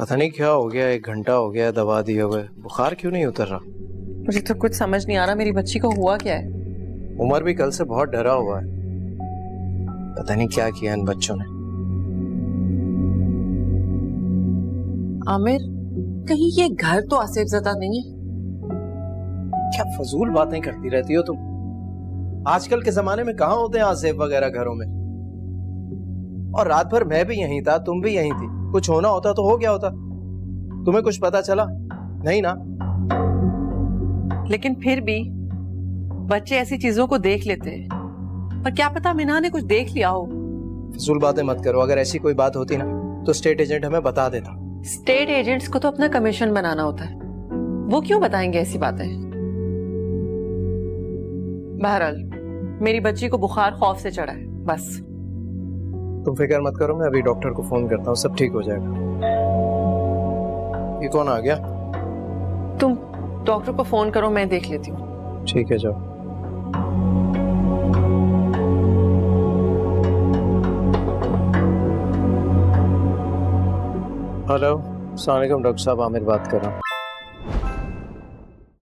पता नहीं क्या हो गया, 1 घंटा हो गया दवा दिए हुए, बुखार क्यों नहीं उतर रहा। मुझे तो कुछ समझ नहीं आ रहा, मेरी बच्ची को हुआ क्या है। उमर भी कल से बहुत डरा हुआ है, पता नहीं क्या किया इन बच्चों ने। आमिर, कहीं ये घर तो आसिफ ज़दा नहीं है? क्या फजूल बातें करती रहती हो तुम। आजकल के जमाने में कहाँ होते हैं आसिफ वगैरह घरों में। और रात भर मैं भी यहीं था, तुम भी यहीं थी, कुछ होना होता तो हो गया होता। तुम्हें कुछ पता चला नहीं ना? लेकिन फिर भी बच्चे ऐसी चीजों को देख लेते हैं, पर क्या पता मिना ने कुछ देख लिया हो। फजूल बातें मत करो, अगर ऐसी कोई बात होती ना तो स्टेट एजेंट हमें बता देता। स्टेट एजेंट्स को तो अपना कमीशन बनाना होता है, वो क्यों बताएंगे ऐसी बातें। बहरहाल मेरी बच्ची को बुखार खौफ से चढ़ा है बस। तुम फिक्र मत करो, मैं अभी डॉक्टर को फोन करता हूँ, सब ठीक हो जाएगा। ये कौन आ गया? तुम डॉक्टर को फोन करो, मैं देख लेती हूँ। ठीक है जाओ। हेलो, अस्सलाम वालेकुम डॉक्टर साहब, आमिर बात कर रहा हूँ।